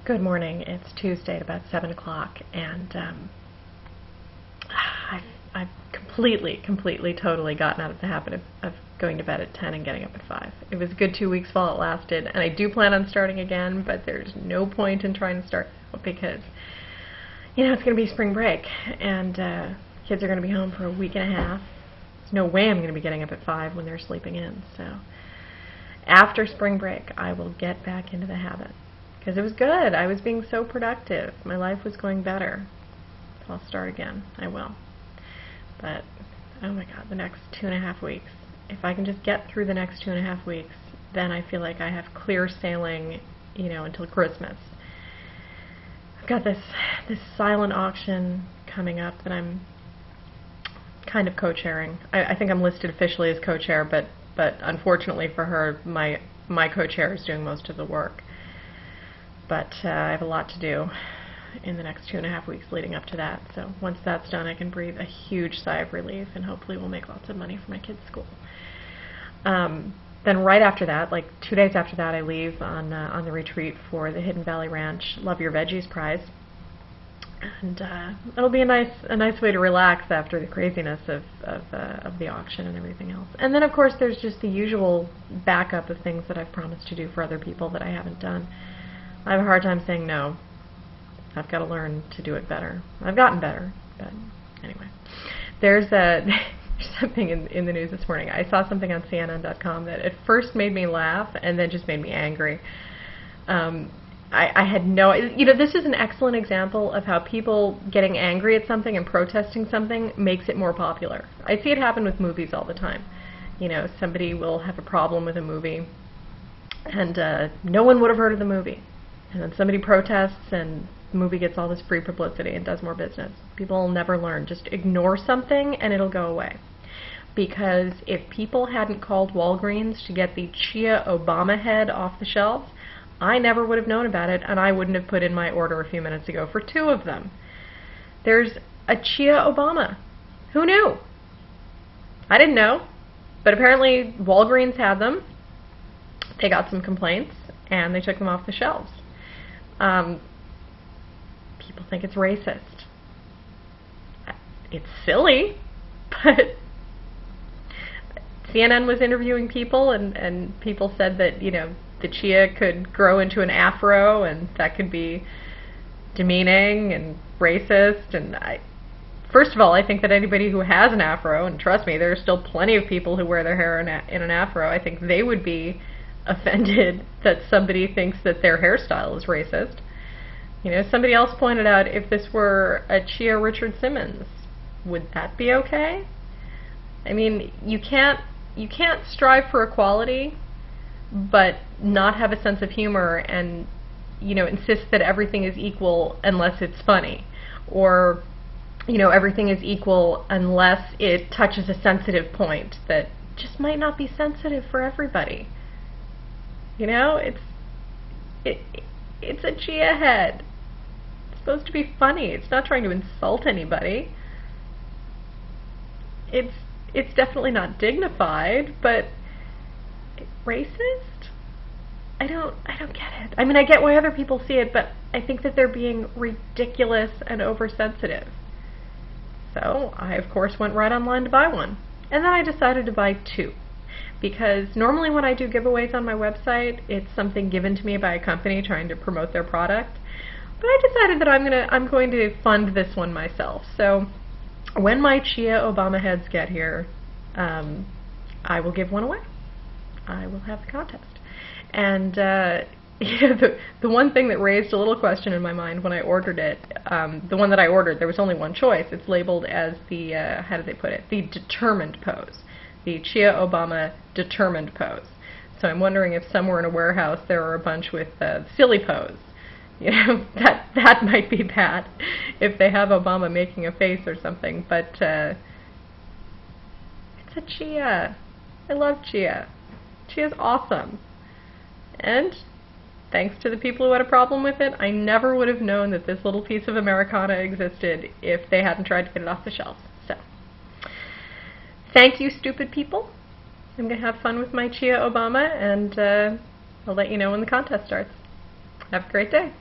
Good morning. It's Tuesday at about 7 o'clock, and I've completely, totally gotten out of the habit of going to bed at 10 and getting up at 5. It was a good 2 weeks while it lasted, and I do plan on starting again, but there's no point in trying to start because, it's going to be spring break, and kids are going to be home for a week and a half. There's no way I'm going to be getting up at 5 when they're sleeping in, so after spring break, I will get back into the habit. Because it was good. I was being so productive. My life was going better. So I'll start again. I will. But, oh my God, the next 2.5 weeks. If I can just get through the next 2.5 weeks, then I feel like I have clear sailing, until Christmas. I've got this silent auction coming up that I'm kind of co-chairing. I think I'm listed officially as co-chair, but unfortunately for her, my co-chair is doing most of the work. But I have a lot to do in the next 2.5 weeks leading up to that. So once that's done, I can breathe a huge sigh of relief, and hopefully we'll make lots of money for my kids' school. Then right after that, like 2 days after that, I leave on the retreat for the Hidden Valley Ranch Love Your Veggies prize, and it'll be a nice way to relax after the craziness of the auction and everything else. And then of course there's just the usual backup of things that I've promised to do for other people that I haven't done. I have a hard time saying no. I've got to learn to do it better. I've gotten better, but anyway. There's something in the news this morning. I saw something on CNN.com that at first made me laugh and then just made me angry. I had no... this is an excellent example of how people getting angry at something and protesting something makes it more popular. I see it happen with movies all the time. Somebody will have a problem with a movie and no one would have heard of the movie. And then somebody protests and the movie gets all this free publicity and does more business. People will never learn. Just ignore something and it'll go away. Because if people hadn't called Walgreens to get the Chia Obama head off the shelves, I never would have known about it, and I wouldn't have put in my order a few minutes ago for 2 of them. There's a Chia Obama. Who knew? I didn't know. But apparently Walgreens had them. They got some complaints, and they took them off the shelves. People think it's racist. It's silly, but CNN was interviewing people, and people said that, the chia could grow into an afro, and that could be demeaning and racist. And first of all, I think that anybody who has an afro, and trust me, there are still plenty of people who wear their hair in an afro, I think they would be offended that somebody thinks that their hairstyle is racist. Somebody else pointed out, if this were a Chia Richard Simmons, would that be okay? I mean, you can't strive for equality but not have a sense of humor and insist that everything is equal unless it's funny, or everything is equal unless it touches a sensitive point that just might not be sensitive for everybody. It's a chia head. It's supposed to be funny. It's not trying to insult anybody. It's definitely not dignified, but racist? I don't get it. I mean, I get why other people see it, but I think that they're being ridiculous and oversensitive. So I, of course, went right online to buy one. And then I decided to buy 2. Because normally when I do giveaways on my website, it's something given to me by a company trying to promote their product. But I decided that I'm going to fund this one myself. So when my Chia Obama heads get here, I will give one away. I will have the contest. And the one thing that raised a little question in my mind when I ordered it, the one that I ordered, there was only one choice. It's labeled as the, how did they put it? The determined pose. The Chia Obama determined pose. So I'm wondering if somewhere in a warehouse there are a bunch with silly pose. That might be bad if they have Obama making a face or something. But it's a Chia. I love Chia. Chia's awesome. And thanks to the people who had a problem with it, I never would have known that this little piece of Americana existed if they hadn't tried to get it off the shelves. So, thank you, stupid people. I'm going to have fun with my Chia Obama, and I'll let you know when the contest starts. Have a great day.